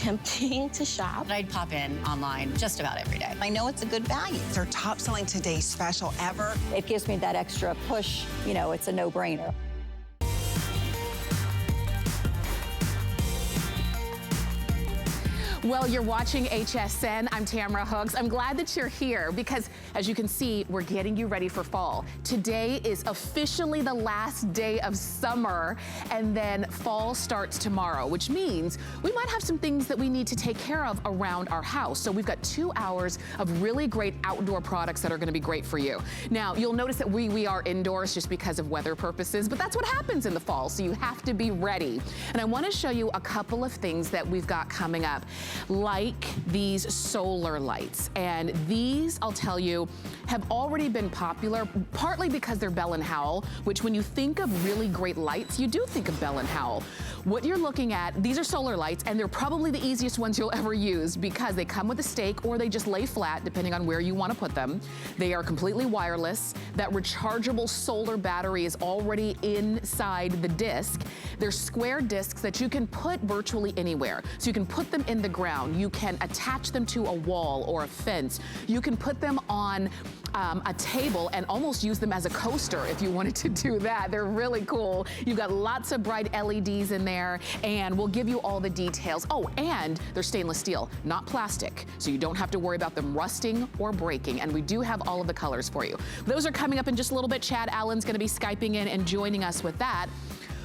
tempting to shop. I'd pop in online just about every day. I know it's a good value. It's our top selling today special ever. It gives me that extra push, you know, it's a no-brainer. Well, you're watching HSN. I'm Tamara Hooks. I'm glad that you're here because, as you can see, we're getting you ready for fall. Today is officially the last day of summer, and then fall starts tomorrow, which means we might have some things that we need to take care of around our house. So we've got 2 hours of really great outdoor products that are gonna be great for you. Now, you'll notice that we are indoors just because of weather purposes, but that's what happens in the fall, so you have to be ready. And I wanna show you a couple of things that we've got coming up, like these solar lights. And these, I'll tell you, have already been popular, partly because they're Bell & Howell, which when you think of really great lights, you do think of Bell & Howell. What you're looking at, these are solar lights, and they're probably the easiest ones you'll ever use because they come with a stake or they just lay flat, depending on where you want to put them. They are completely wireless. That rechargeable solar battery is already inside the disc. They're square discs that you can put virtually anywhere. So you can put them in the ground. You can attach them to a wall or a fence. You can put them on a table and almost use them as a coaster if you wanted to do that. They're really cool. You've got lots of bright LEDs in there, and we'll give you all the details. Oh, and they're stainless steel, not plastic, so you don't have to worry about them rusting or breaking, and we do have all of the colors for you. Those are coming up in just a little bit. Chad Allen's gonna be Skyping in and joining us with that.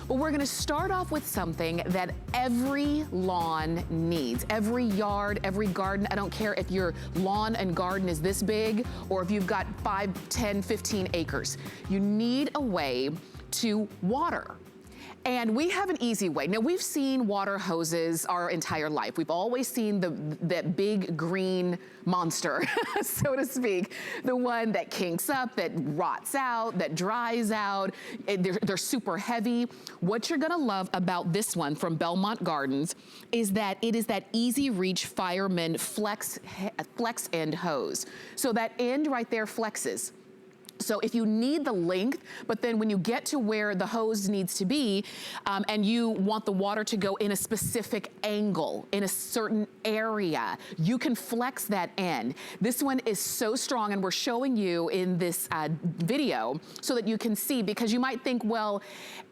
But we're gonna start off with something that every lawn needs. Every yard, every garden, I don't care if your lawn and garden is this big or if you've got 5, 10, 15 acres. You need a way to water. And we have an easy way. Now, we've seen water hoses our entire life. We've always seen that big green monster, so to speak. The one that kinks up, that rots out, that dries out. They're super heavy. What you're gonna love about this one from Belmont Gardens is that it is that easy reach fireman flex end hose. So that end right there flexes. So if you need the length, but then when you get to where the hose needs to be, and you want the water to go in a specific angle, in a certain area, you can flex that end. This one is so strong, and we're showing you in this video so that you can see, because you might think, well,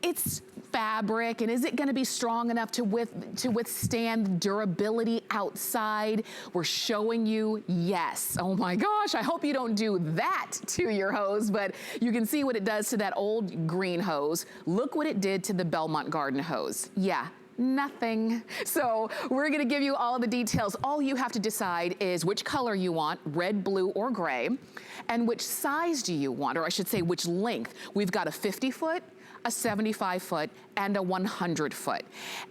it's fabric, and is it gonna be strong enough to withstand durability outside? We're showing you yes. Oh my gosh, I hope you don't do that to your hose, but you can see what it does to that old green hose. Look what it did to the Belmont Garden hose. Yeah. Nothing. So we're gonna give you all the details. All you have to decide is which color you want, red, blue, or gray, and which size do you want, or I should say which length. We've got a 50-foot, a 75-foot, and a 100-foot.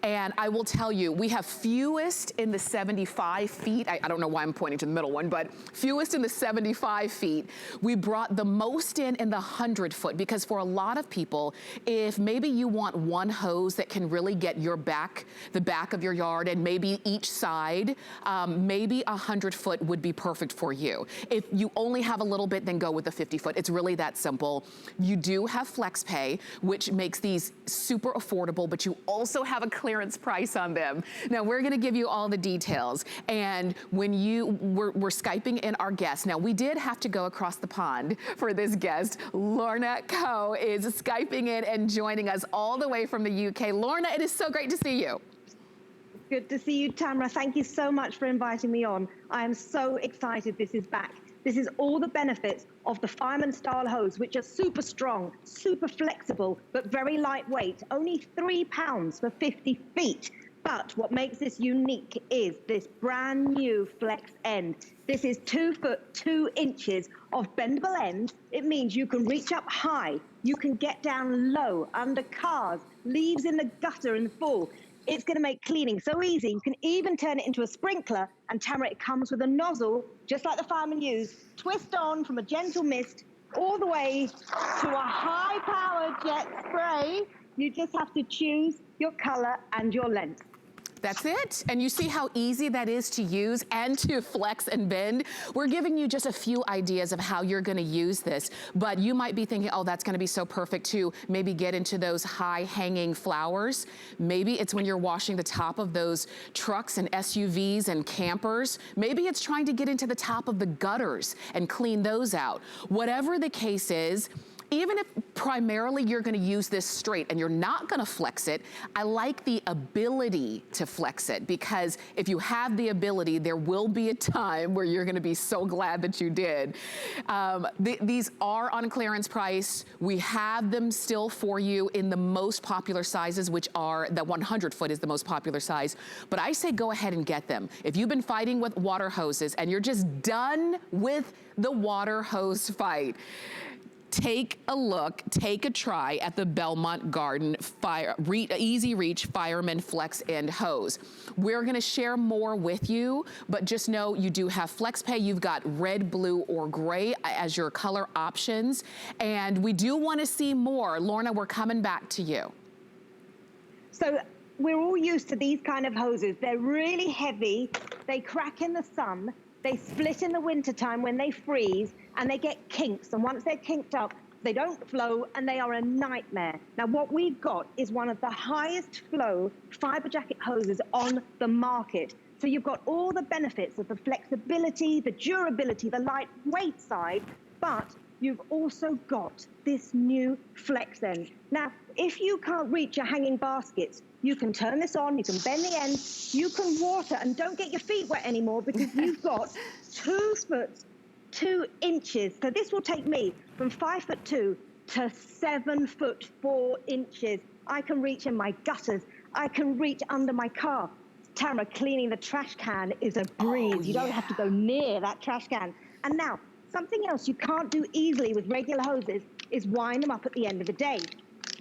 And I will tell you, we have fewest in the 75 feet. I don't know why I'm pointing to the middle one, but fewest in the 75 feet. We brought the most in the 100-foot, because for a lot of people, if maybe you want one hose that can really get your the back of your yard, and maybe each side, maybe a 100-foot would be perfect for you. If you only have a little bit, then go with the 50-foot. It's really that simple. You do have flex pay, which makes these super affordable, but you also have a clearance price on them. Now, we're gonna give you all the details. And when we're Skyping in our guest. Now, we did have to go across the pond for this guest. Lorna Coe is Skyping in and joining us all the way from the UK. Lorna, it is so great to see you. Good to see you, Tamara. Thank you so much for inviting me on. I am so excited this is back. This is all the benefits of the fireman style hose, which are super strong, super flexible, but very lightweight. Only 3 pounds for 50 feet. But what makes this unique is this brand new flex end. This is 2 foot 2 inches of bendable end. It means you can reach up high. You can get down low under cars, leaves in the gutter and full. It's going to make cleaning so easy. You can even turn it into a sprinkler. And Tamara, it comes with a nozzle, just like the firemen use. Twist on from a gentle mist all the way to a high-powered jet spray. You just have to choose your color and your length. That's it. And you see how easy that is to use and to flex and bend. We're giving you just a few ideas of how you're gonna use this, but you might be thinking, oh, that's gonna be so perfect to maybe get into those high hanging flowers. Maybe it's when you're washing the top of those trucks and SUVs and campers. Maybe it's trying to get into the top of the gutters and clean those out. Whatever the case is, even if primarily you're gonna use this straight and you're not gonna flex it, I like the ability to flex it, because if you have the ability, there will be a time where you're gonna be so glad that you did. These are on clearance price. We have them still for you in the most popular sizes, which are the 100 foot is the most popular size. But I say go ahead and get them. If you've been fighting with water hoses and you're just done with the water hose fight, take a look, take a try at the Belmont Garden Easy Reach Fireman Flex End Hose. We're gonna share more with you, but just know you do have flex pay. You've got red, blue, or gray as your color options. And we do wanna see more. Lorna, we're coming back to you. So we're all used to these kind of hoses. They're really heavy, they crack in the sun, they split in the wintertime when they freeze, and they get kinks. And once they're kinked up, they don't flow, and they are a nightmare. Now, what we've got is one of the highest flow fiber jacket hoses on the market. So you've got all the benefits of the flexibility, the durability, the lightweight side, but you've also got this new flex end. Now, if you can't reach your hanging baskets, you can turn this on, you can bend the end, you can water, and don't get your feet wet anymore, because you've got 2 foot 2 inches. So this will take me from 5'2" to 7'4". I can reach in my gutters. I can reach under my car. Tamara, cleaning the trash can is a breeze. You don't have to go near that trash can. And now, something else you can't do easily with regular hoses is wind them up at the end of the day.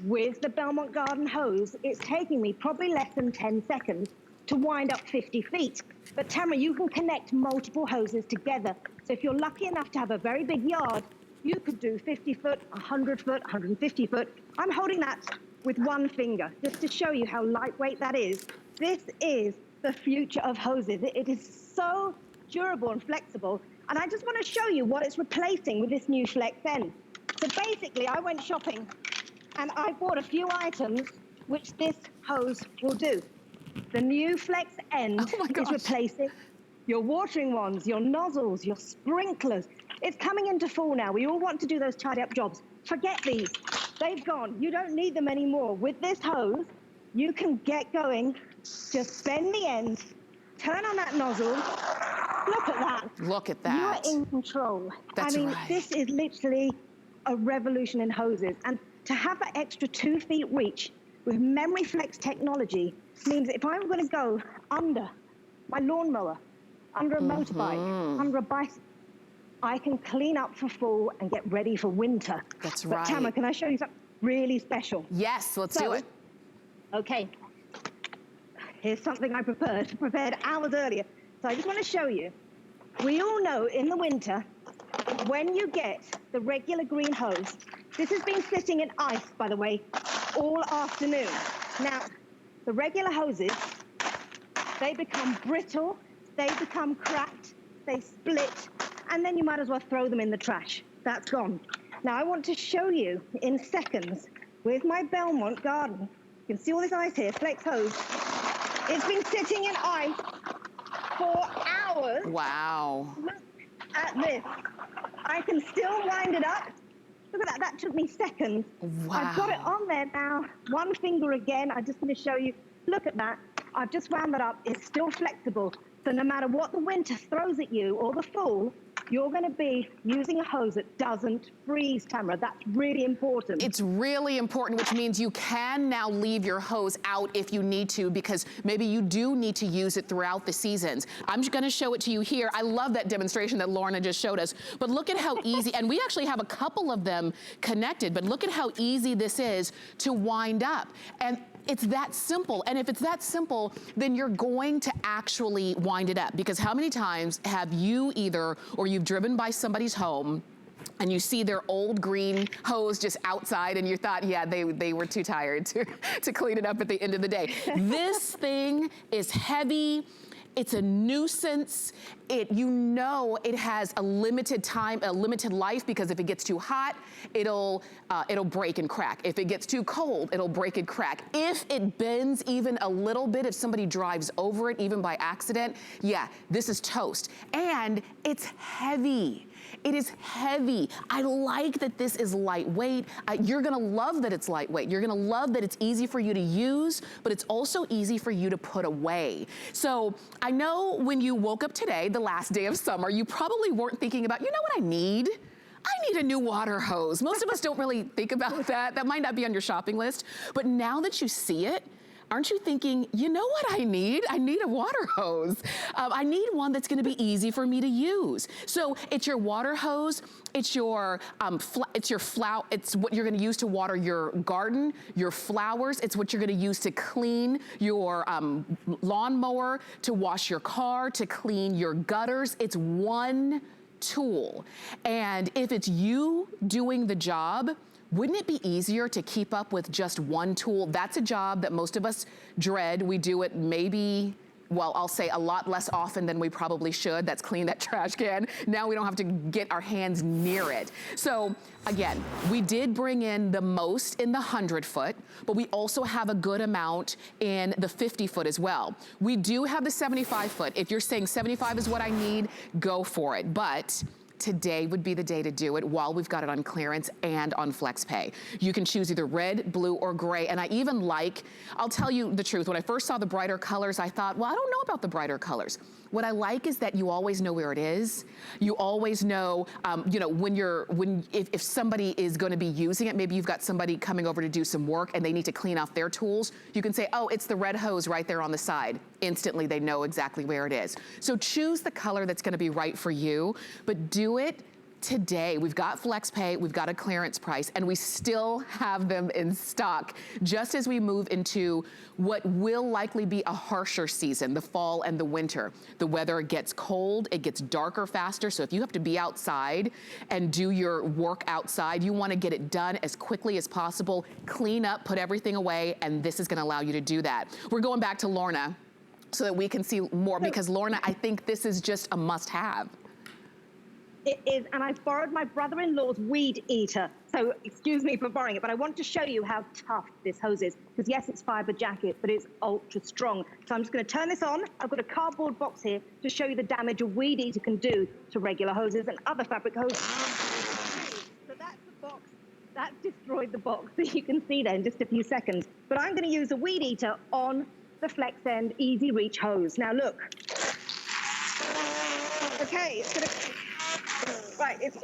With the Belmont Garden hose, it's taking me probably less than 10 seconds to wind up 50 feet. But Tamara, you can connect multiple hoses together. So if you're lucky enough to have a very big yard, you could do 50 foot, 100 foot, 150 foot. I'm holding that with one finger, just to show you how lightweight that is. This is the future of hoses. It is so durable and flexible. And I just want to show you what it's replacing with this new Flex End. So basically, I went shopping and I bought a few items which this hose will do. The new Flex End is replacing your watering wands, your nozzles, your sprinklers. It's coming into fall now. We all want to do those tidy up jobs. Forget these. They've gone. You don't need them anymore. With this hose, you can get going. Just bend the end, turn on that nozzle. Look at that. Look at that. You are in control. That's I mean, right. This is literally a revolution in hoses. And to have that extra 2 feet reach with memory flex technology means that if I'm going to go under my lawnmower, under a motorbike, under a bicycle, I can clean up for fall and get ready for winter. That's But right. Tamara, can I show you something really special? Yes, let's do it. Okay. Here's something I prepared hours earlier. So I just want to show you. We all know in the winter, when you get the regular green hose, this has been sitting in ice, by the way, all afternoon. Now, the regular hoses, they become brittle, they become cracked, they split, and then you might as well throw them in the trash. That's gone. Now, I want to show you in seconds with my Belmont Garden. You can see all this ice here, Flex hose. It's been sitting in ice for hours. Wow. Look at this. I can still wind it up. Look at that, that took me seconds. Wow. I've got it on there now. One finger again, I'm just gonna show you. Look at that. I've just wound that up. It's still flexible. So no matter what the winter throws at you or the fall, you're gonna be using a hose that doesn't freeze, Tamara. That's really important. It's really important, which means you can now leave your hose out if you need to, because maybe you do need to use it throughout the seasons. I'm just gonna show it to you here. I love that demonstration that Lorna just showed us, but look at how easy, and we actually have a couple of them connected, but look at how easy this is to wind up. And it's that simple. And if it's that simple, then you're going to actually wind it up. Because how many times have you or you've driven by somebody's home and you see their old green hose just outside and you thought, yeah, they were too tired to clean it up at the end of the day. This thing is heavy. It's a nuisance. You know it has a limited time, a limited life, because if it gets too hot, it'll break and crack. If it gets too cold, it'll break and crack. If it bends even a little bit, if somebody drives over it, even by accident, yeah, this is toast. And it's heavy. It is heavy. I like that this is lightweight. You're gonna love that it's lightweight. You're gonna love that it's easy for you to use, but it's also easy for you to put away. So I know when you woke up today, the last day of summer, you probably weren't thinking about, you know what I need? I need a new water hose. Most of us don't really think about that. That might not be on your shopping list, but now that you see it, aren't you thinking, you know what I need? I need a water hose. I need one that's gonna be easy for me to use. So it's your water hose, it's your it's what you're gonna use to water your garden, your flowers, it's what you're gonna use to clean your lawnmower, to wash your car, to clean your gutters. It's one tool. And if it's you doing the job, wouldn't it be easier to keep up with just one tool? That's a job that most of us dread. We do it maybe, well, I'll say a lot less often than we probably should. That's clean that trash can. Now we don't have to get our hands near it. So again, we did bring in the most in the 100-foot, but we also have a good amount in the 50-foot as well. We do have the 75-foot. If you're saying 75 is what I need, go for it. But today would be the day to do it while we've got it on clearance and on FlexPay. You can choose either red, blue, or gray. And I even like, I'll tell you the truth, when I first saw the brighter colors, I thought, well, I don't know about the brighter colors. What I like is that you always know where it is. You always know, you know, if somebody is gonna be using it, maybe you've got somebody coming over to do some work and they need to clean off their tools, you can say, oh, it's the red hose right there on the side. Instantly, they know exactly where it is. So choose the color that's gonna be right for you, but do it today. We've got FlexPay, we've got a clearance price, and we still have them in stock just as we move into what will likely be a harsher season, the fall and the winter. The weather gets cold, it gets darker faster, so if you have to be outside and do your work outside, you wanna get it done as quickly as possible, clean up, put everything away, and this is gonna allow you to do that. We're going back to Lorna so that we can see more, because Lorna, I think this is just a must-have. It is, and I've borrowed my brother-in-law's weed eater. So excuse me for borrowing it, but I want to show you how tough this hose is. Because yes, it's fiber jacket, but it's ultra strong. So I'm just gonna turn this on. I've got a cardboard box here to show you the damage a weed eater can do to regular hoses and other fabric hoses. So that's the box. That destroyed the box that you can see there in just a few seconds. But I'm gonna use a weed eater on the Flex End Easy Reach hose. Now look. Okay, it's gonna, right, it's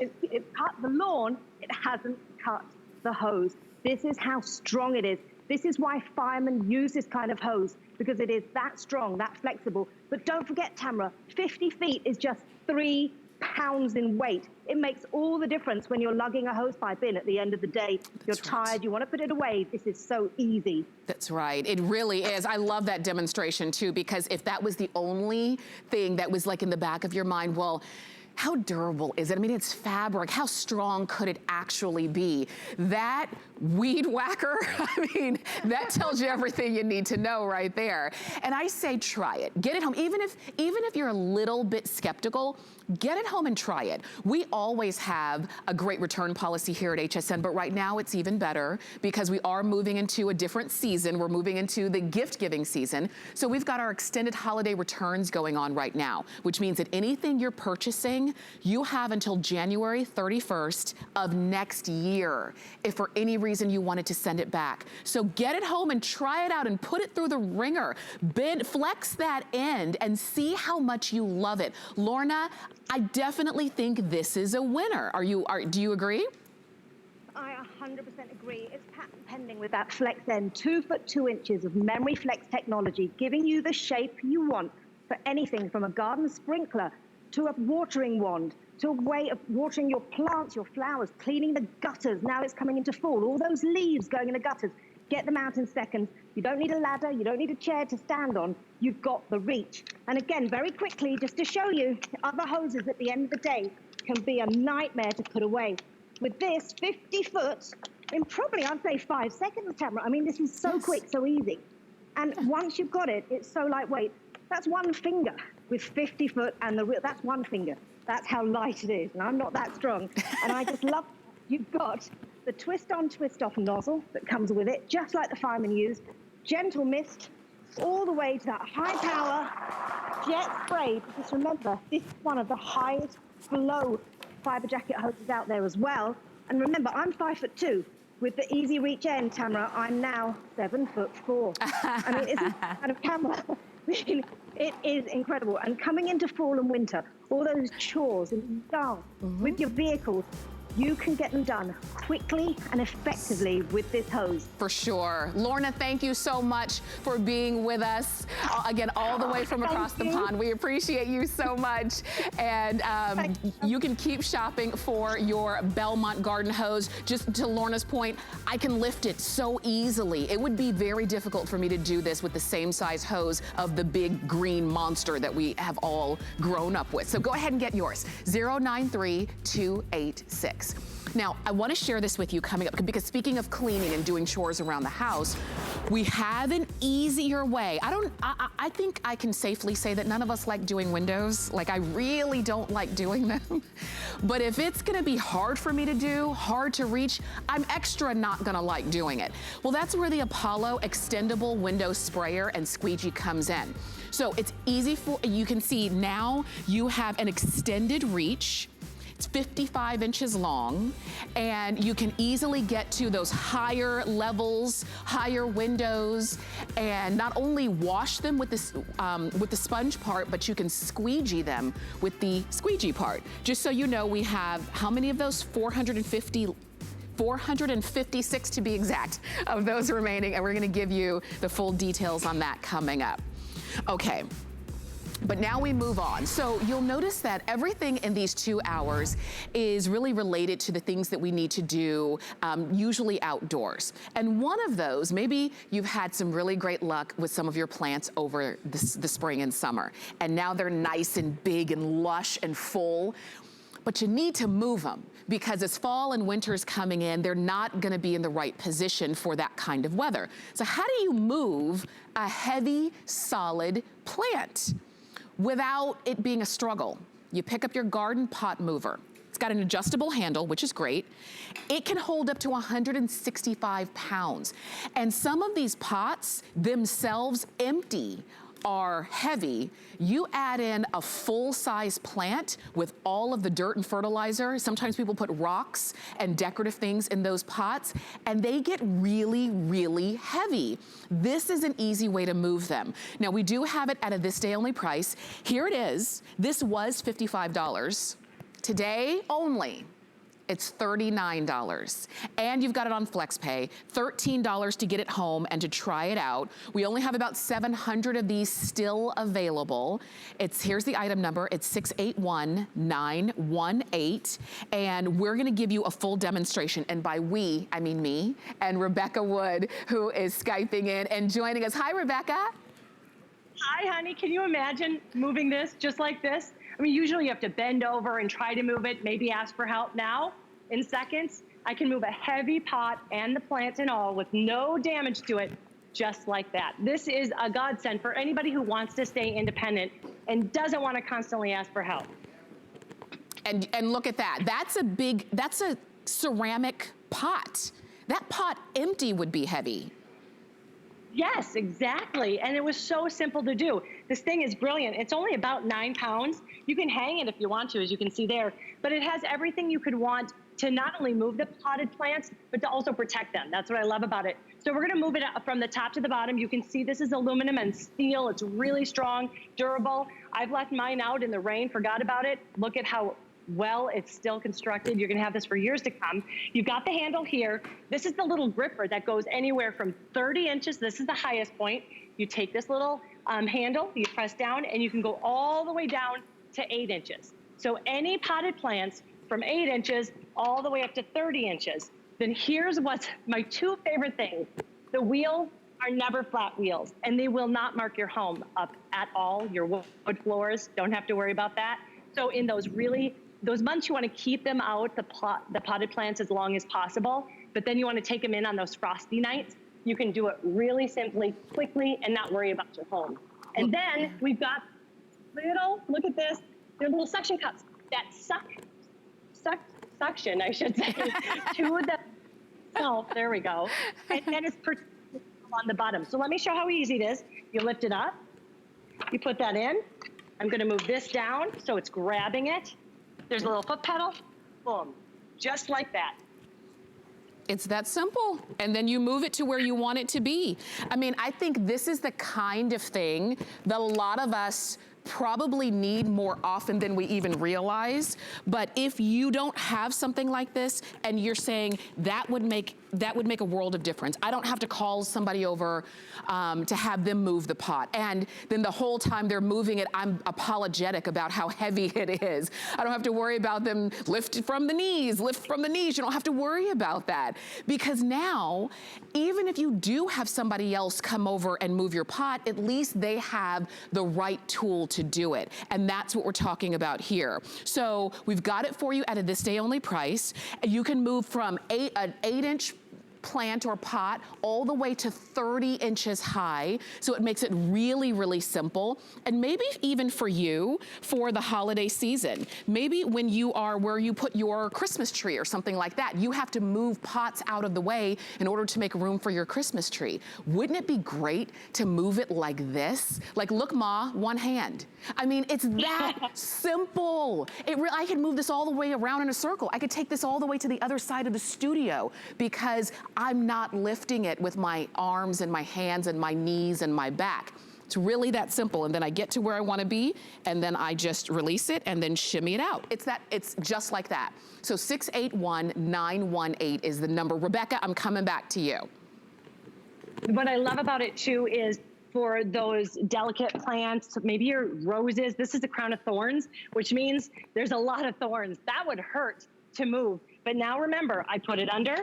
cut the lawn, it hasn't cut the hose. This is how strong it is. This is why firemen use this kind of hose, because it is that strong, that flexible. But don't forget, Tamara, 50 feet is just 3 pounds in weight. It makes all the difference when you're lugging a hose pipe in at the end of the day. You're tired, you want to put it away. This is so easy. That's right, it really is. I love that demonstration too, because if that was the only thing that was like in the back of your mind, well, how durable is it? I mean, it's fabric. How strong could it actually be? That weed whacker, I mean, that tells you everything you need to know right there. And I say try it. Get it home. Even if you're a little bit skeptical, get it home and try it. We always have a great return policy here at HSN, but right now it's even better because we are moving into a different season. We're moving into the gift-giving season. So we've got our extended holiday returns going on right now, which means that anything you're purchasing, you have until January 31st of next year if for any reason you wanted to send it back. So get it home and try it out and put it through the ringer. Flex that end and see how much you love it. Lorna, I definitely think this is a winner. Do you agree? I 100% agree. It's patent pending with that Flex End 2 foot 2 inches of memory flex technology, giving you the shape you want for anything from a garden sprinkler to a watering wand, to a way of watering your plants, your flowers, cleaning the gutters. Now it's coming into fall. All those leaves going in the gutters, get them out in seconds. You don't need a ladder. You don't need a chair to stand on. You've got the reach. And again, very quickly, just to show you, other hoses at the end of the day can be a nightmare to put away. With this 50 foot, in probably, I'd say 5 seconds, Tamara. I mean, this is so quick, so easy. And once you've got it, it's so lightweight. That's one finger with 50 foot and the real, that's one finger. That's how light it is. And I'm not that strong. And I just love, you've got the twist on, twist off nozzle that comes with it, just like the firemen used. Gentle mist all the way to that high power jet spray. Because remember, this is one of the highest flow fiber jacket hoses out there as well. And remember, I'm 5'2". With the easy reach end, Tamara, I'm now 7'4". I mean, isn't that out of camera? I mean, it is incredible. And coming into fall and winter, all those chores and stuff with your vehicles, you can get them done quickly and effectively with this hose. For sure. Lorna, thank you so much for being with us. Again, all the way from across the pond. We appreciate you so much. And you can keep shopping for your Belmont garden hose. Just to Lorna's point, I can lift it so easily. It would be very difficult for me to do this with the same size hose of the big green monster that we have all grown up with. So go ahead and get yours. 093286. Now, I want to share this with you coming up, because speaking of cleaning and doing chores around the house, we have an easier way. I think I can safely say that none of us like doing windows. Like, I really don't like doing them. But if it's going to be hard for me to do, hard to reach, I'm extra not going to like doing it. Well, that's where the Apollo extendable window sprayer and squeegee comes in. So it's easy for, you can see now you have an extended reach. It's 55 inches long, and you can easily get to those higher levels, higher windows, and not only wash them with this with the sponge part, but you can squeegee them with the squeegee part. Just so you know, we have how many of those? 456 to be exact of those remaining, and we're gonna give you the full details on that coming up. Okay. But now we move on. So you'll notice that everything in these 2 hours is really related to the things that we need to do, usually outdoors. And one of those, maybe you've had some really great luck with some of your plants over the spring and summer, and now they're nice and big and lush and full. But you need to move them, because as fall and winter is coming in, they're not gonna be in the right position for that kind of weather. So how do you move a heavy, solid plant without it being a struggle? You pick up your garden pot mover. It's got an adjustable handle, which is great. It can hold up to 165 pounds. And some of these pots themselves empty are heavy. You add in a full-size plant with all of the dirt and fertilizer. Sometimes people put rocks and decorative things in those pots, and they get really, really heavy. This is an easy way to move them. Now, we do have it at a this day only price. Here it is. This was $55. Today only, it's $39. And you've got it on FlexPay, $13 to get it home and to try it out. We only have about 700 of these still available. Here's the item number, it's 681918. And we're gonna give you a full demonstration. And by we, I mean me and Rebecca Wood, who is Skyping in and joining us. Hi, Rebecca. Hi, honey. Can you imagine moving this just like this? I mean, usually you have to bend over and try to move it, maybe ask for help. Now, in seconds, I can move a heavy pot and the plant and all with no damage to it, just like that. This is a godsend for anybody who wants to stay independent and doesn't want to constantly ask for help. And look at that. That's a ceramic pot. That pot empty would be heavy. Yes, exactly. And it was so simple to do. This thing is brilliant. It's only about 9 pounds. You can hang it if you want to, as you can see there, but it has everything you could want to not only move the potted plants, but to also protect them. That's what I love about it. So we're gonna move it from the top to the bottom. You can see this is aluminum and steel. It's really strong, durable. I've left mine out in the rain, forgot about it. Look at how well it's still constructed. You're gonna have this for years to come. You've got the handle here. This is the little gripper that goes anywhere from 30 inches. This is the highest point. You take this little handle, you press down, and you can go all the way down to 8 inches. So any potted plants from 8 inches all the way up to 30 inches. Then here's what's my 2 favorite things. The wheels are never flat wheels, and they will not mark your home up at all. Your wood floors, don't have to worry about that. So in those really those months you want to keep them out, the potted plants, as long as possible, but then you want to take them in on those frosty nights. You can do it really simply, quickly, and not worry about your home. And then we've got little, look at this, they're little suction cups that suction, I should say, to the, oh, there we go. And then it's on the bottom. So let me show how easy it is. You lift it up, you put that in. I'm gonna move this down so it's grabbing it. There's a little foot pedal, boom, just like that. It's that simple. And then you move it to where you want it to be. I mean, I think this is the kind of thing that a lot of us probably need more often than we even realize. But if you don't have something like this and you're saying that would make a world of difference. I don't have to call somebody over to have them move the pot. And then the whole time they're moving it, I'm apologetic about how heavy it is. I don't have to worry about them lift from the knees. You don't have to worry about that. Because now, even if you do have somebody else come over and move your pot, at least they have the right tool to do it. And that's what we're talking about here. So we've got it for you at a this day only price. You can move from an 8-inch plant or pot all the way to 30 inches high. So it makes it really, really simple. And maybe even for you, for the holiday season, maybe when you are where you put your Christmas tree or something like that, you have to move pots out of the way in order to make room for your Christmas tree. Wouldn't it be great to move it like this? Like, look, Ma, one hand. I mean, it's that simple. I could move this all the way around in a circle. I could take this all the way to the other side of the studio because I'm not lifting it with my arms and my hands and my knees and my back. It's really that simple. And then I get to where I want to be, and then I just release it and then shimmy it out. It's just like that. So 681-918 is the number. Rebecca, I'm coming back to you. What I love about it too is for those delicate plants, maybe your roses, this is the crown of thorns, which means there's a lot of thorns. That would hurt to move. But now remember, I put it under.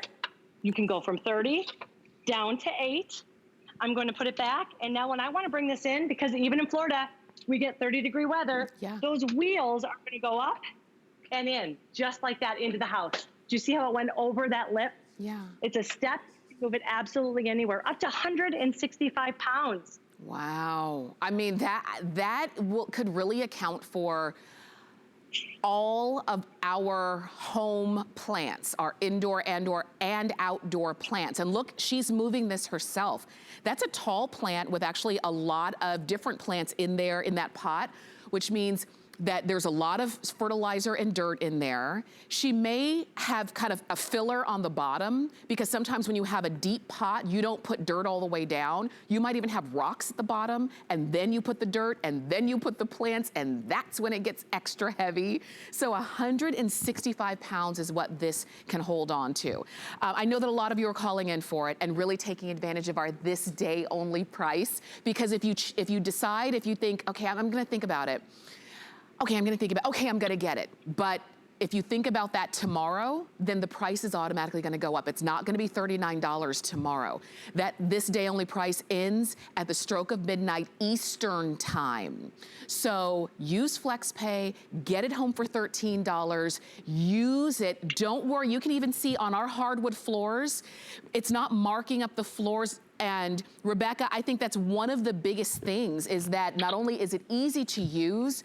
You can go from 30 down to 8. I'm going to put it back. And now when I want to bring this in, because even in Florida, we get 30-degree weather, those wheels are going to go up and in, just like that, into the house. Do you see how it went over that lip? Yeah. It's a step. You can move it absolutely anywhere, up to 165 pounds. Wow. I mean, that could really account for all of our home plants, our indoor and outdoor plants. And look, she's moving this herself. That's a tall plant with actually a lot of different plants in there in that pot, which means that there's a lot of fertilizer and dirt in there. She may have kind of a filler on the bottom because sometimes when you have a deep pot, you don't put dirt all the way down. You might even have rocks at the bottom, and then you put the dirt, and then you put the plants, and that's when it gets extra heavy. So 165 pounds is what this can hold on to. I know that a lot of you are calling in for it and really taking advantage of our this day only price, because if you think, okay, I'm gonna think about it. Okay, I'm gonna get it. But if you think about that tomorrow, then the price is automatically gonna go up. It's not gonna be $39 tomorrow. That this day only price ends at the stroke of midnight Eastern time. So use FlexPay, get it home for $13, use it. Don't worry, you can even see on our hardwood floors, it's not marking up the floors. And Rebecca, I think that's one of the biggest things, is that not only is it easy to use,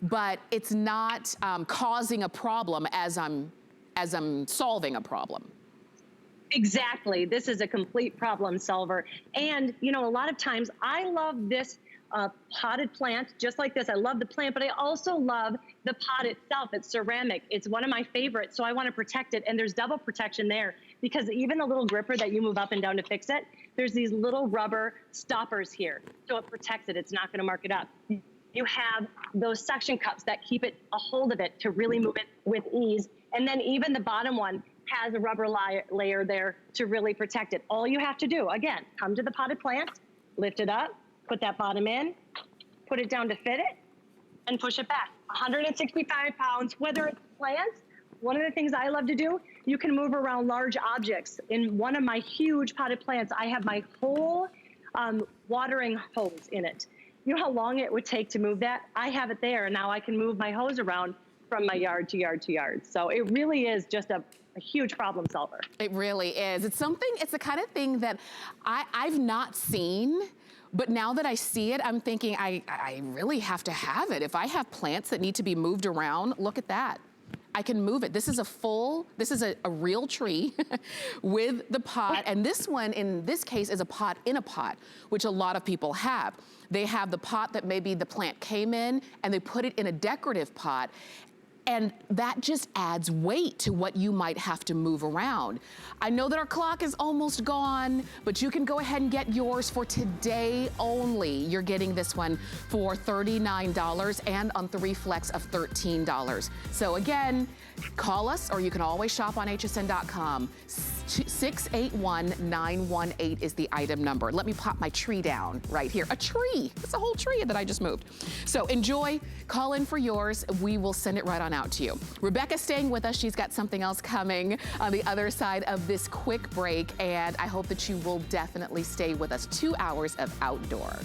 but it's not causing a problem as I'm solving a problem. Exactly. This is a complete problem solver. And, you know, a lot of times I love this potted plant, just like this. I love the plant, but I also love the pot itself. It's ceramic. It's one of my favorites, so I want to protect it. And there's double protection there, because even the little gripper that you move up and down to fix it, there's these little rubber stoppers here. So it protects it. It's not going to mark it up. You have those suction cups that keep it a hold of it to really move it with ease. And then even the bottom one has a rubber layer there to really protect it. All you have to do, again, come to the potted plant, lift it up, put that bottom in, put it down to fit it, and push it back. 165 pounds, whether it's plants. One of the things I love to do, you can move around large objects. In one of my huge potted plants, I have my whole watering hose in it. You know how long it would take to move that? I have it there, and now I can move my hose around from my yard to yard to yard. So it really is just a huge problem solver. It really is. It's something, it's the kind of thing that I've not seen, but now that I see it, I'm thinking I really have to have it. If I have plants that need to be moved around, look at that. I can move it. This is a real tree with the pot. And this one, in this case, is a pot in a pot, which a lot of people have. They have the pot that maybe the plant came in and they put it in a decorative pot. And that just adds weight to what you might have to move around. I know that our clock is almost gone, but you can go ahead and get yours for today only. You're getting this one for $39 and on 3 flex of $13. So again, call us or you can always shop on hsn.com. 681-918 is the item number. Let me pop my tree down right here. A tree, it's a whole tree that I just moved. So enjoy, call in for yours. We will send it right on out to you. Rebecca's staying with us. She's got something else coming on the other side of this quick break. And I hope that you will definitely stay with us. 2 hours of outdoor.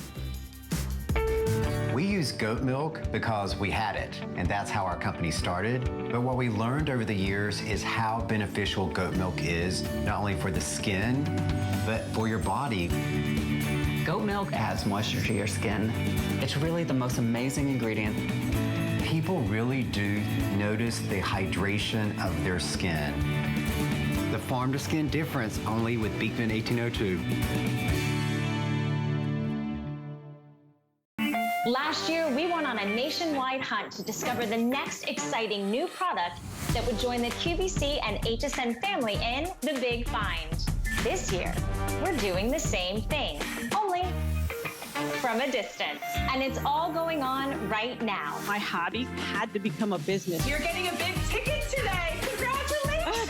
We use goat milk because we had it, and that's how our company started. But what we learned over the years is how beneficial goat milk is, not only for the skin, but for your body. Goat milk adds moisture to your skin. It's really the most amazing ingredient. People really do notice the hydration of their skin. The farm to skin difference only with Beekman 1802. Last year, we went on a nationwide hunt to discover the next exciting new product that would join the QVC and HSN family in the Big Find. This year, we're doing the same thing, only from a distance. And it's all going on right now. My hobby had to become a business. You're getting a big ticket today. Congratulations!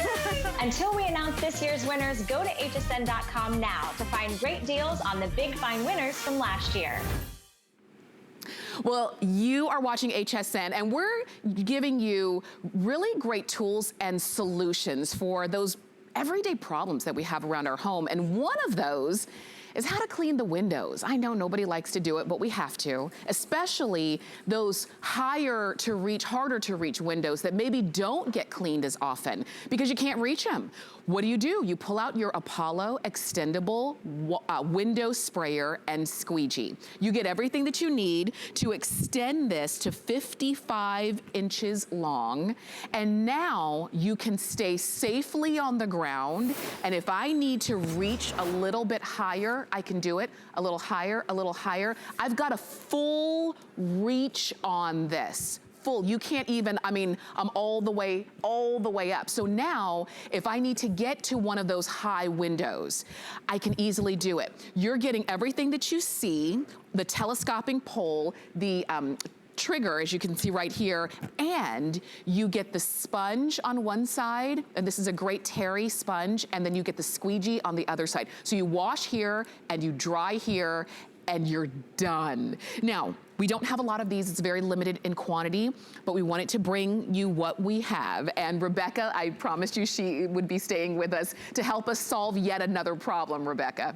Until we announce this year's winners, go to hsn.com now to find great deals on the Big Find winners from last year. Well, you are watching HSN and we're giving you really great tools and solutions for those everyday problems that we have around our home. And one of those is how to clean the windows. I know nobody likes to do it, but we have to, especially those harder to reach windows that maybe don't get cleaned as often because you can't reach them. What do? You pull out your Apollo extendable window sprayer and squeegee. You get everything that you need to extend this to 55 inches long. And now you can stay safely on the ground. And if I need to reach a little bit higher, I can do it. A little higher, a little higher. I've got a full reach on this. Full, you can't even, I'm all the way up. So now, if I need to get to one of those high windows, I can easily do it. You're getting everything that you see, the telescoping pole, the trigger, as you can see right here, and you get the sponge on one side, and this is a great terry sponge, and then you get the squeegee on the other side. So you wash here, and you dry here, and you're done. Now, we don't have a lot of these, it's very limited in quantity, but we wanted to bring you what we have. And Rebecca, I promised you she would be staying with us to help us solve yet another problem, Rebecca.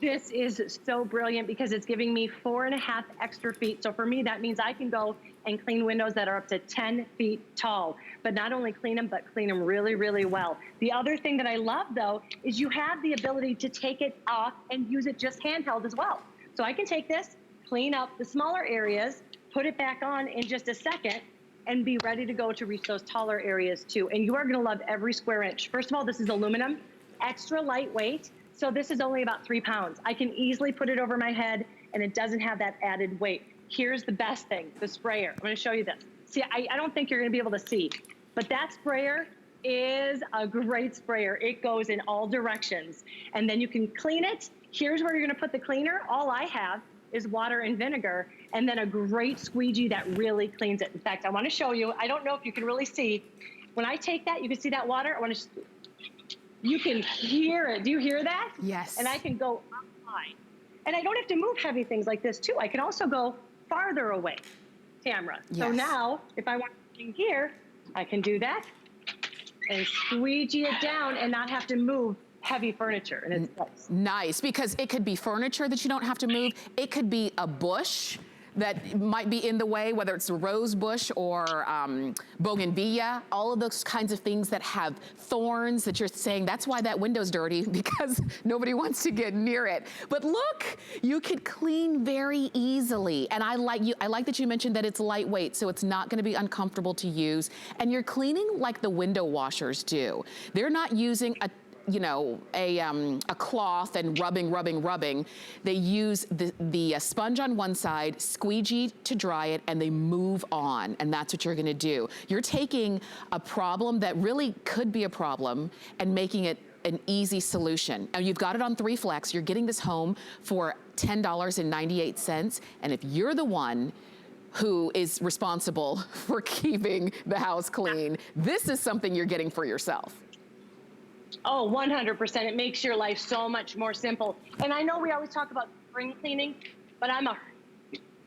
This is so brilliant because it's giving me 4.5 extra feet. So for me, that means I can go and clean windows that are up to 10 feet tall, but not only clean them, but clean them really, really well. The other thing that I love though, is you have the ability to take it off and use it just handheld as well. So I can take this, clean up the smaller areas, put it back on in just a second, and be ready to go to reach those taller areas too. And you are gonna love every square inch. First of all, this is aluminum, extra lightweight. So this is only about 3 pounds. I can easily put it over my head and it doesn't have that added weight. Here's the best thing, the sprayer. I'm gonna show you this. See, I don't think you're gonna be able to see, but that sprayer is a great sprayer. It goes in all directions. And then you can clean it. Here's where you're gonna put the cleaner. All I have is water and vinegar, and then a great squeegee that really cleans it. In fact, I wanna show you, I don't know if you can really see. When I take that, you can see that water. You can hear it. Do you hear that? Yes. And I can go up high. And I don't have to move heavy things like this too. I can also go farther away, Tamara. Yes. So now, if I want something here, I can do that and squeegee it down and not have to move heavy furniture. And it's nice. Nice, because it could be furniture that you don't have to move. It could be a bush that might be in the way, whether it's a rose bush or bougainvillea, all of those kinds of things that have thorns that you're saying, that's why that window's dirty, because nobody wants to get near it. But look, you could clean very easily. And I like that you mentioned that it's lightweight, so it's not gonna be uncomfortable to use. And you're cleaning like the window washers do. They're not using a cloth and rubbing. They use the sponge on one side, squeegee to dry it, and they move on. And that's what you're gonna do. You're taking a problem that really could be a problem and making it an easy solution. And you've got it on 3 flex. You're getting this home for $10.98. And if you're the one who is responsible for keeping the house clean, this is something you're getting for yourself. Oh, 100%. It makes your life so much more simple. And I know we always talk about spring cleaning, but I'm a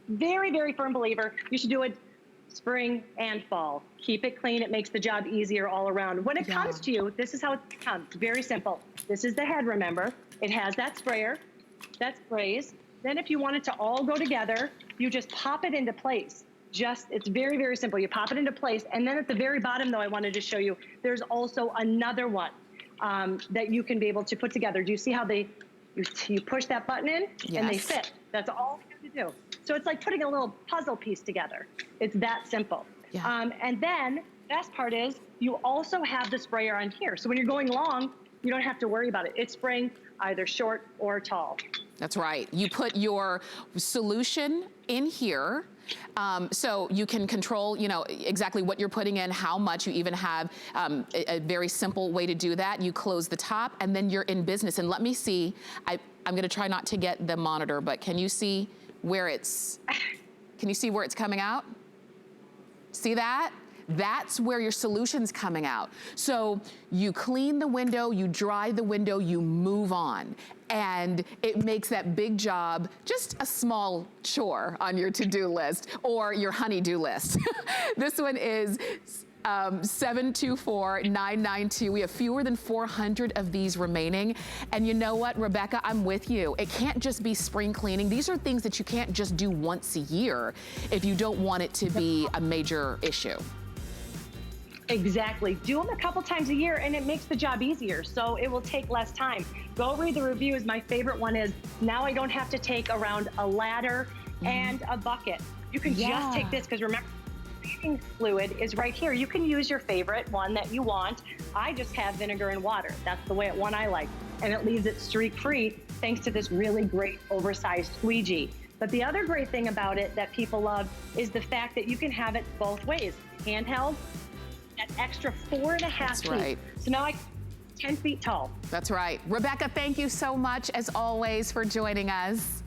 very, very firm believer you should do it spring and fall. Keep it clean. It makes the job easier all around. When it comes to you, this is how it comes. Very simple. This is the head, remember. It has that sprayer that sprays. Then if you want it to all go together, you just pop it into place. It's very, very simple. You pop it into place. And then at the very bottom, though, I wanted to show you, there's also another one that you can be able to put together. Do you see how you push that button in and they fit? That's all you have to do. So it's like putting a little puzzle piece together. It's that simple. Yeah. And then best part is you also have the sprayer on here. So when you're going long, you don't have to worry about it. It's spraying either short or tall. That's right. You put your solution in here. So you can control, exactly what you're putting in, how much. You even have a very simple way to do that. You close the top and then you're in business. And let me see, I'm gonna try not to get the monitor, but can you see where it's coming out? See that? That's where your solution's coming out. So you clean the window, you dry the window, you move on. And it makes that big job just a small chore on your to-do list or your honey-do list. This one is 724-992. We have fewer than 400 of these remaining. And you know what, Rebecca, I'm with you. It can't just be spring cleaning. These are things that you can't just do once a year if you don't want it to be a major issue. Exactly. Do them a couple times a year and it makes the job easier, so it will take less time. Go read the reviews. My favorite one is, now I don't have to take around a ladder and a bucket. You can just take this, because remember, cleaning fluid is right here. You can use your favorite one that you want. I just have vinegar and water. That's the one I like. And it leaves it streak-free thanks to this really great oversized squeegee. But the other great thing about it that people love is the fact that you can have it both ways. Handheld, that extra 4.5 feet. Right. So now 10 feet tall. That's right. Rebecca, thank you so much, as always, for joining us.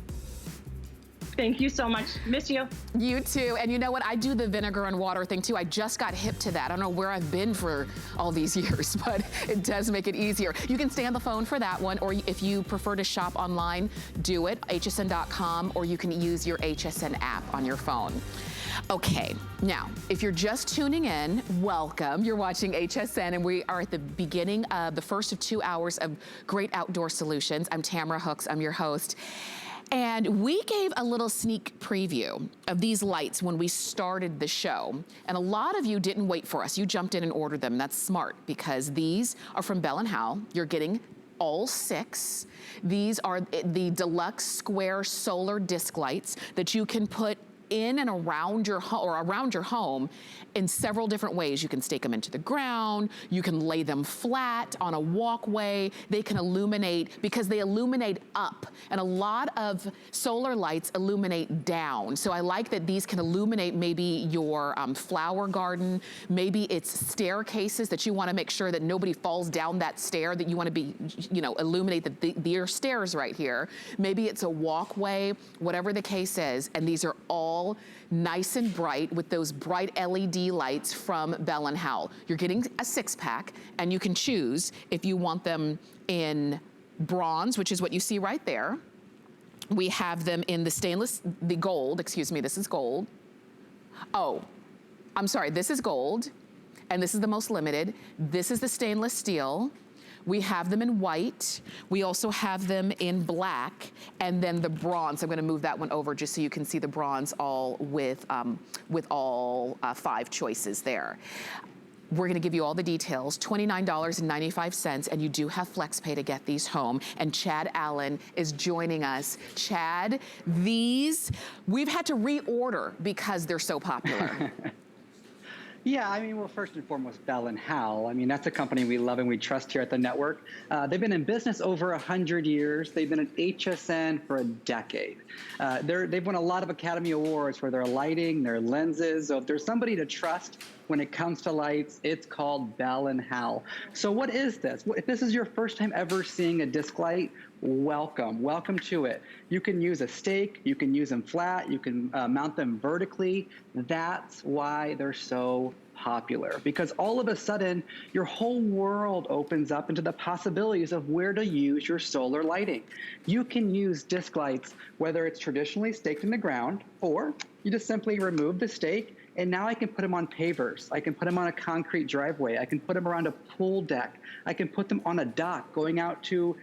Thank you so much. Miss you. You too. And you know what? I do the vinegar and water thing too. I just got hip to that. I don't know where I've been for all these years, but it does make it easier. You can stay on the phone for that one, or if you prefer to shop online, do it, hsn.com, or you can use your HSN app on your phone. Okay, now, if you're just tuning in, welcome. You're watching HSN, and we are at the beginning of the first of 2 hours of great outdoor solutions. I'm Tamara Hooks, I'm your host. And we gave a little sneak preview of these lights when we started the show. And a lot of you didn't wait for us. You jumped in and ordered them. That's smart, because these are from Bell & Howell. You're getting all 6. These are the deluxe square solar disc lights that you can put in and around your home in several different ways. You can stake them into the ground, you can lay them flat on a walkway, they can illuminate, because they illuminate up, and a lot of solar lights illuminate down. So I like that these can illuminate maybe your flower garden, maybe it's staircases that you wanna make sure that nobody falls down that stair, that you wanna be, illuminate your stairs right here. Maybe it's a walkway, whatever the case is, and these are all nice and bright with those bright LED lights from Bell & Howell. You're getting a 6-pack, and you can choose if you want them in bronze, which is what you see right there. We have them in the gold, excuse me, this is gold. Oh, I'm sorry, this is gold, and this is the most limited. This is the stainless steel. We have them in white. We also have them in black, and then the bronze. I'm gonna move that one over just so you can see the bronze all with all 5 choices there. We're gonna give you all the details, $29.95, and you do have FlexPay to get these home. And Chad Allen is joining us. Chad, these, we've had to reorder because they're so popular. Yeah, I mean, well, first and foremost, Bell and Howell. I mean, that's a company we love and we trust here at the network. They've been in business over 100 years. They've been at HSN for a decade. They've won a lot of Academy Awards for their lighting, their lenses. So if there's somebody to trust when it comes to lights, it's called Bell and Howell. So what is this? If this is your first time ever seeing a disc light, welcome. Welcome to it. You can use a stake. You can use them flat. You can mount them vertically. That's why they're so popular, because all of a sudden your whole world opens up into the possibilities of where to use your solar lighting. You can use disc lights, whether it's traditionally staked in the ground, or you just simply remove the stake, and now I can put them on pavers. I can put them on a concrete driveway. I can put them around a pool deck. I can put them on a dock going out to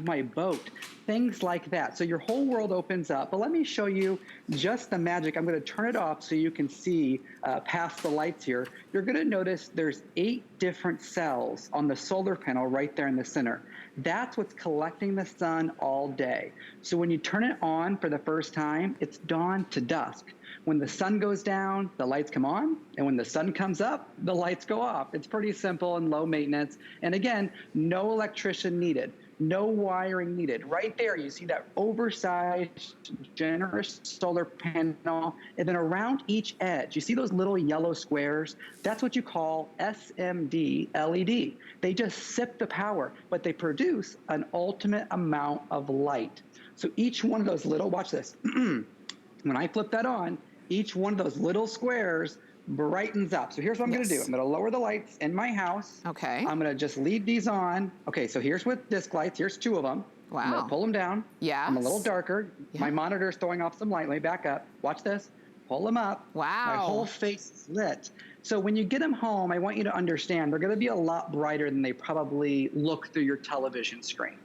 my boat, things like that. So your whole world opens up. But let me show you just the magic. I'm gonna turn it off so you can see past the lights here. You're gonna notice there's 8 different cells on the solar panel right there in the center. That's what's collecting the sun all day. So when you turn it on for the first time, it's dawn to dusk. When the sun goes down, the lights come on, and when the sun comes up, the lights go off. It's pretty simple and low maintenance. And again, no electrician needed, no wiring needed. Right there, you see that oversized, generous solar panel, and then around each edge, you see those little yellow squares? That's what you call SMD LED. They just sip the power, but they produce an ultimate amount of light. So each one of those little, watch this. When I flip that on, each one of those little squares brightens up. So here's what I'm gonna do. I'm gonna lower the lights in my house. Okay. I'm gonna just leave these on. Okay, so here's with disc lights. Here's 2 of them. Wow. I'm gonna pull them down. Yeah. I'm a little darker. Yeah. My monitor's throwing off some light. Let me back up. Watch this. Pull them up. Wow. My whole face is lit. So when you get them home, I want you to understand they're gonna be a lot brighter than they probably look through your television screen.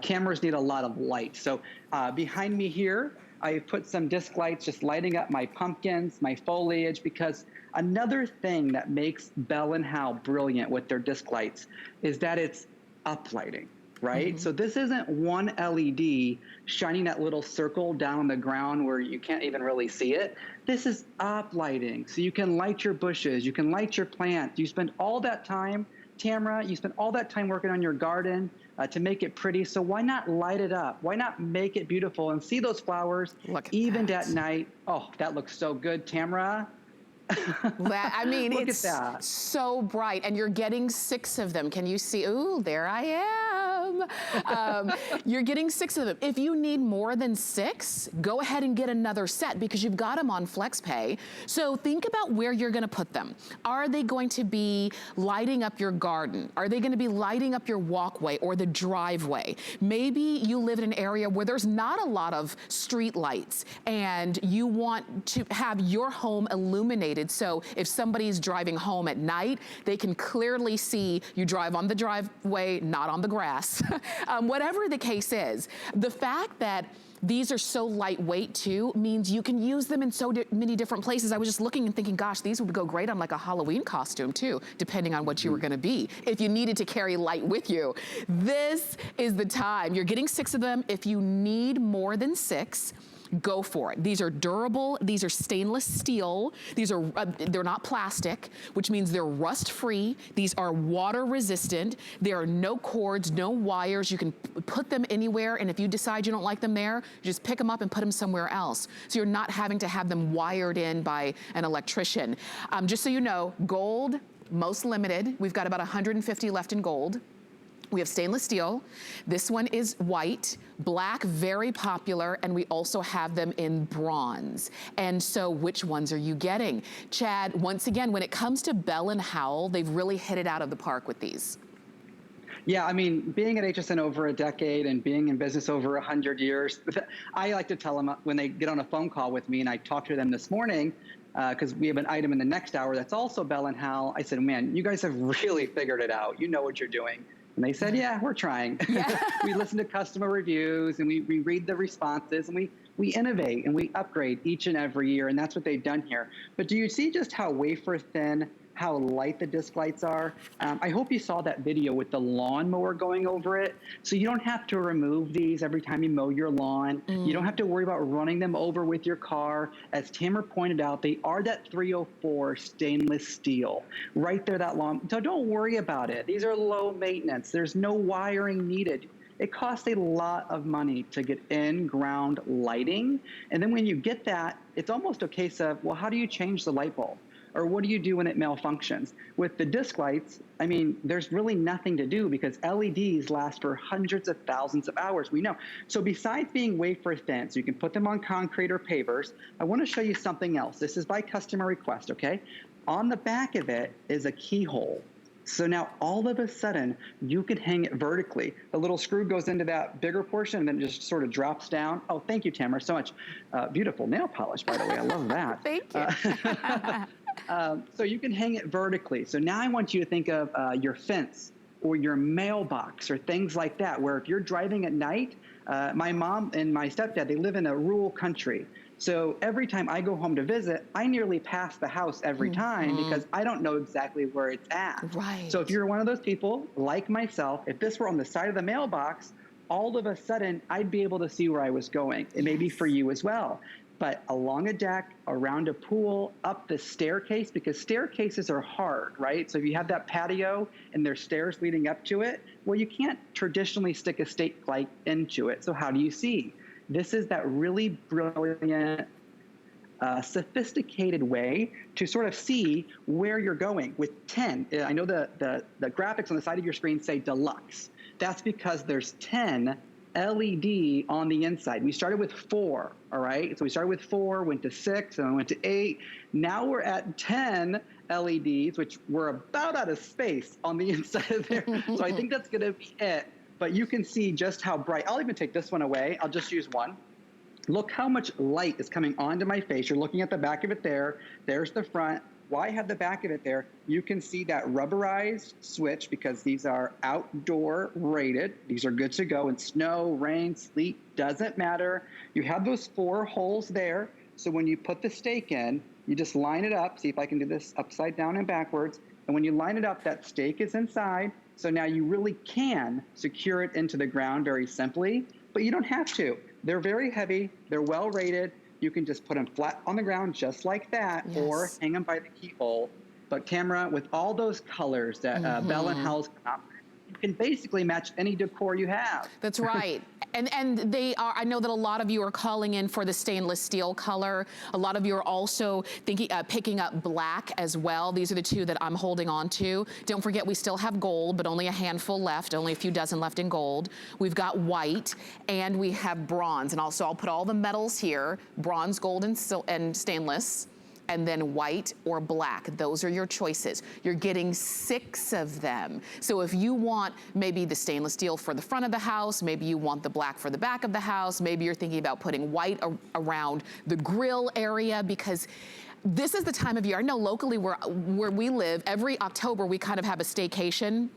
Cameras need a lot of light. So behind me here, I put some disc lights just lighting up my pumpkins, my foliage, because another thing that makes Bell and Howell brilliant with their disc lights is that it's uplighting, right? So this isn't one LED shining that little circle down on the ground where you can't even really see it. This is uplighting. So you can light your bushes, you can light your plants. You spend all that time, Tamara, you spend all that time working on your garden to make it pretty. So why not light it up? Why not make it beautiful and see those flowers even at night? Oh, that looks so good, Tamara. I mean, Look it's at that. so bright, and you're getting 6 of them. Can you see? Ooh, there I am. You're getting 6 of them. If you need more than 6, go ahead and get another set because you've got them on FlexPay. So think about where you're gonna put them. Are they going to be lighting up your garden? Are they gonna be lighting up your walkway or the driveway? Maybe you live in an area where there's not a lot of street lights and you want to have your home illuminated. So if somebody's driving home at night, they can clearly see you drive on the driveway, not on the grass. Whatever the case is, the fact that these are so lightweight too means you can use them in so many different places. I was just looking and thinking, gosh, these would go great on like a Halloween costume too, depending on what you were gonna be. If you needed to carry light with you, this is the time. You're getting 6 of them. If you need more than 6, go for it. These are durable. These are stainless steel. These are, they're not plastic, which means they're rust free. These are water resistant. There are no cords, no wires. You can put them anywhere. And if you decide you don't like them there, you just pick them up and put them somewhere else. So you're not having to have them wired in by an electrician. Just so you know, gold, most limited. We've got about 150 left in gold. We have stainless steel. This one is white, black, very popular, and we also have them in bronze. And so which ones are you getting? Chad, once again, when it comes to Bell and Howell, they've really hit it out of the park with these. Yeah, I mean, being at HSN over a decade and being in business over 100 years, I like to tell them when they get on a phone call with me, and I talked to them this morning, because we have an item in the next hour that's also Bell and Howell. I said, man, you guys have really figured it out. You know what you're doing. And they said, yeah, we're trying. Yeah. We listen to customer reviews and we read the responses and we innovate and we upgrade each and every year. And that's what they've done here. But do you see just how wafer thin, how light the disc lights are? I hope you saw that video with the lawnmower going over it. So you don't have to remove these every time you mow your lawn. You don't have to worry about running them over with your car. As Tamara pointed out, they are that 304 stainless steel. Right there, that long. So don't worry about it. These are low maintenance. There's no wiring needed. It costs a lot of money to get in-ground lighting. And then when you get that, it's almost a case of, well, how do you change the light bulb? Or what do you do when it malfunctions? With the disc lights, I mean, there's really nothing to do because LEDs last for hundreds of thousands of hours, we know. So besides being wafer thin, so you can put them on concrete or pavers, I want to show you something else. This is by customer request, okay? On the back of it is a keyhole. So now all of a sudden, you can hang it vertically. The little screw goes into that bigger portion and then it just sort of drops down. Oh, thank you, Tamara, so much. Beautiful nail polish, by the way. I love that. Thank you. So you can hang it vertically. So now I want you to think of your fence or your mailbox or things like that, where if you're driving at night, my mom and my stepdad, they live in a rural country. So every time I go home to visit, I nearly pass the house every time because I don't know exactly where it's at. Right. So if you're one of those people like myself, if this were on the side of the mailbox, all of a sudden I'd be able to see where I was going. It may be for you as well. But along a deck, around a pool, up the staircase, because staircases are hard, right? So if you have that patio and there's stairs leading up to it, well, you can't traditionally stick a stake light into it. So how do you see? This is that really brilliant, sophisticated way to sort of see where you're going with 10. I know the graphics on the side of your screen say deluxe. That's because there's 10 LED on the inside. We started with 4, all right? So we started with 4, went to 6, and then went to 8. Now we're at 10 LEDs, which we're about out of space on the inside of there. So I think that's gonna be it. But you can see just how bright. I'll even take this one away. I'll just use one. Look how much light is coming onto my face. You're looking at the back of it there. There's the front. Why I have the back of it there? You can see that rubberized switch because these are outdoor rated. These are good to go in snow, rain, sleet, doesn't matter. You have those 4 holes there. So when you put the stake in, you just line it up. See if I can do this upside down and backwards. And when you line it up, that stake is inside. So now you really can secure it into the ground very simply, but you don't have to. They're very heavy. They're well rated. You can just put them flat on the ground just like that, or hang them by the keyhole. But Tamara, with all those colors that Bell and Howell's come out, you can basically match any decor you have. That's right. And they are, I know that a lot of you are calling in for the stainless steel color. A lot of you are also thinking, picking up black as well. These are the 2 that I'm holding on to. Don't forget, we still have gold, but only a handful left, only a few dozen left in gold. We've got white and we have bronze. And also I'll put all the metals here, bronze, gold, and stainless. And then white or black. Those are your choices. You're getting 6 of them. So if you want maybe the stainless steel for the front of the house, maybe you want the black for the back of the house, maybe you're thinking about putting white around the grill area, because this is the time of year. I know locally where we live, every October we kind of have a staycation,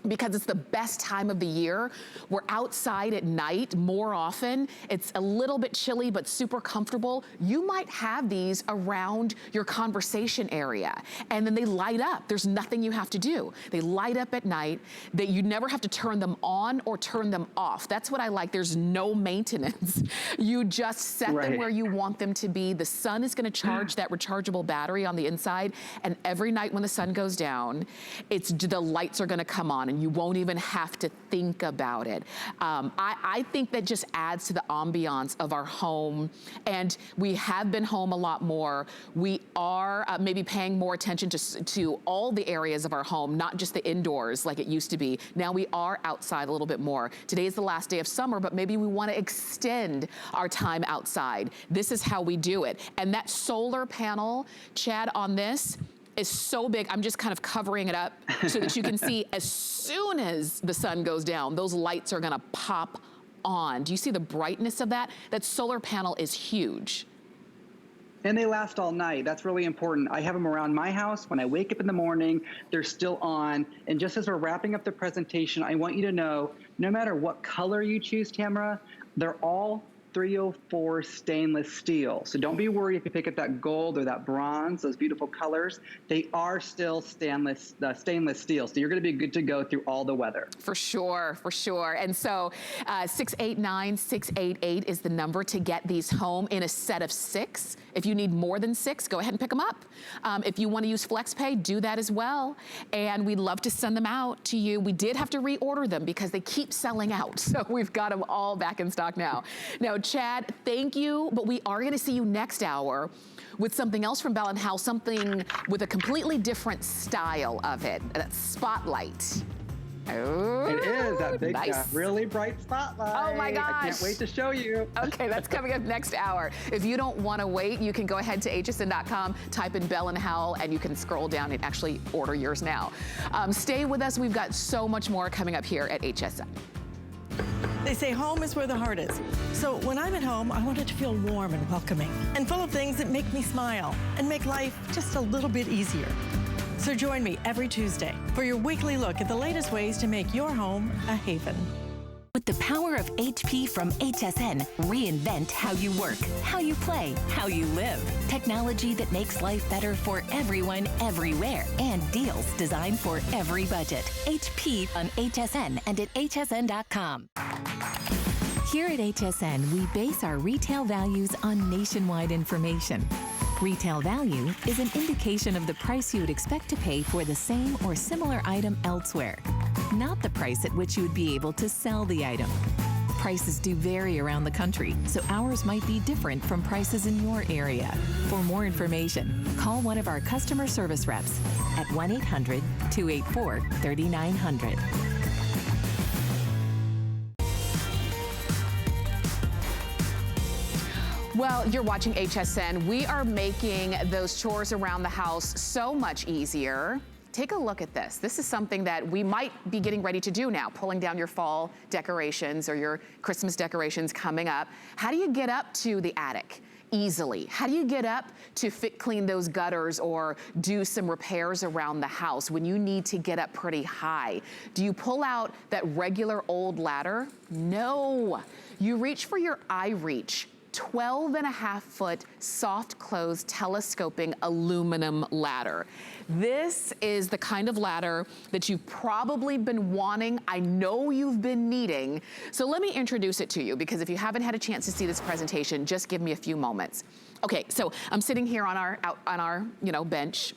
because it's the best time of the year. We're outside at night more often. It's a little bit chilly, but super comfortable. You might have these around your conversation area, and then they light up. There's nothing you have to do. They light up at night. That you never have to turn them on or turn them off. That's what I like. There's no maintenance. You just set them where you want them to be. The sun is gonna charge that rechargeable battery on the inside, and every night when the sun goes down, the lights are gonna come on, and you won't even have to think about it. I think that just adds to the ambiance of our home, and we have been home a lot more. We are maybe paying more attention to all the areas of our home, not just the indoors like it used to be. Now we are outside a little bit more. Today is the last day of summer, but maybe we want to extend our time outside. This is how we do it. And that solar panel, Chad, on this, is so big. I'm just kind of covering it up so that you can see as soon as the sun goes down, those lights are gonna pop on. Do you see the brightness of that? That solar panel is huge. And they last all night. That's really important. I have them around my house. When I wake up in the morning, they're still on. And just as we're wrapping up the presentation, I want you to know, no matter what color you choose, Tamara, they're all 304 stainless steel. So don't be worried if you pick up that gold or that bronze, those beautiful colors. They are still stainless steel. So you're going to be good to go through all the weather. For sure, for sure. And so 689-688 is the number to get these home in a set of 6. If you need more than 6, go ahead and pick them up. If you want to use FlexPay, do that as well. And we'd love to send them out to you. We did have to reorder them because they keep selling out. So we've got them all back in stock now. Now, Chad, thank you, but we are going to see you next hour with something else from Bell & Howell, something with a completely different style of it, that spotlight. Oh, it is that big, nice. Really bright spotlight. Oh my gosh. I can't wait to show you. Okay, that's coming up next hour. If you don't want to wait, you can go ahead to hsn.com, type in Bell & Howell, and you can scroll down and actually order yours now. Stay with us. We've got so much more coming up here at HSN. They say home is where the heart is. So when I'm at home, I want it to feel warm and welcoming and full of things that make me smile and make life just a little bit easier. So join me every Tuesday for your weekly look at the latest ways to make your home a haven. With the power of HP from HSN, reinvent how you work, how you play, how you live. Technology that makes life better for everyone, everywhere. And deals designed for every budget. HP on HSN and at hsn.com. Here at HSN, we base our retail values on nationwide information. Retail value is an indication of the price you would expect to pay for the same or similar item elsewhere, not the price at which you would be able to sell the item. Prices do vary around the country, so ours might be different from prices in your area. For more information, call one of our customer service reps at 1-800-284-3900. Well, you're watching HSN. We are making those chores around the house so much easier. Take a look at this. This is something that we might be getting ready to do now, pulling down your fall decorations or your Christmas decorations coming up. How do you get up to the attic easily? How do you get up to clean those gutters or do some repairs around the house when you need to get up pretty high? Do you pull out that regular old ladder? No. You reach for your iReach 12.5-foot soft close telescoping aluminum ladder. This is the kind of ladder that you've probably been wanting. I know you've been needing. So let me introduce it to you, because if you haven't had a chance to see this presentation, just give me a few moments. Okay, so I'm sitting here on our bench.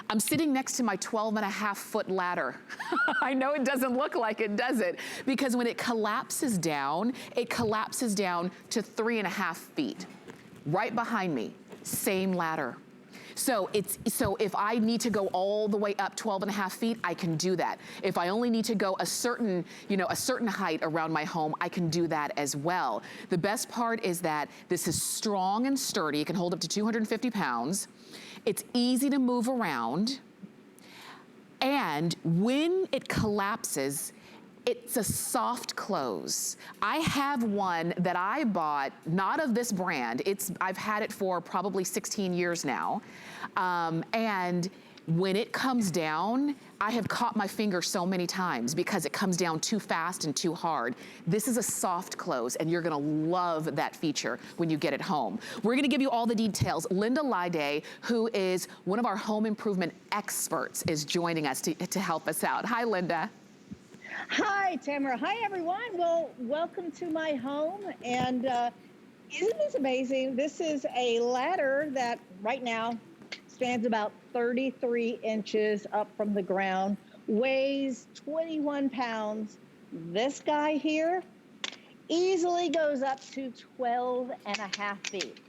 I'm sitting next to my 12.5-foot ladder. I know it doesn't look like it, does it? Because when it collapses down to 3.5 feet. Right behind me, same ladder. So if I need to go all the way up 12.5 feet, I can do that. If I only need to go a certain height around my home, I can do that as well. The best part is that this is strong and sturdy. It can hold up to 250 pounds. It's easy to move around. And when it collapses, it's a soft close. I have one that I bought, not of this brand. I've had it for probably 16 years now. And when it comes down, I have caught my finger so many times because it comes down too fast and too hard. This is a soft close, and you're gonna love that feature when you get it home. We're gonna give you all the details. Linda Lyday, who is one of our home improvement experts, is joining us to help us out. Hi, Linda. Hi, Tamara. Hi, everyone. Well, welcome to my home. And isn't this amazing? This is a ladder that right now stands about 33 inches up from the ground, weighs 21 pounds. This guy here easily goes up to 12.5 feet.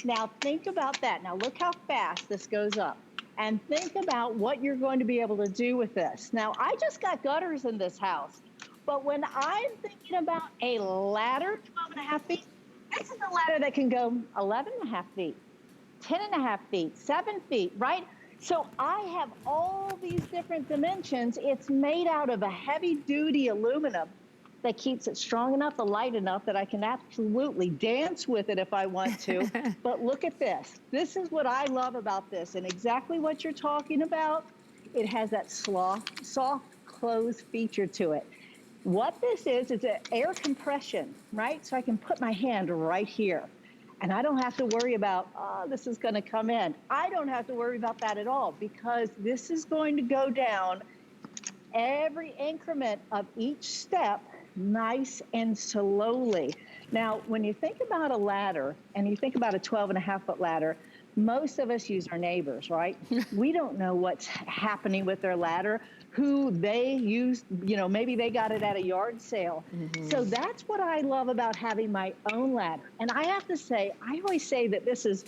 Now think about that. Now look how fast this goes up. And think about what you're going to be able to do with this. Now, I just got gutters in this house, but when I'm thinking about a ladder, 12.5 feet, this is a ladder that can go 11.5 feet, 10.5 feet, 7 feet, right? So I have all these different dimensions. It's made out of a heavy-duty aluminum, that keeps it strong enough and light enough that I can absolutely dance with it if I want to. But look at this. This is what I love about this, and exactly what you're talking about. It has that soft close feature to it. What this is an air compression, right? So I can put my hand right here. And I don't have to worry about, oh, this is going to come in. I don't have to worry about that at all, because this is going to go down every increment of each step, nice and slowly. Now, when you think about a ladder, and you think about a 12.5-foot ladder, most of us use our neighbors, right? We don't know what's happening with their ladder, who they used, maybe they got it at a yard sale. So that's what I love about having my own ladder. And I have to say, I always say that this is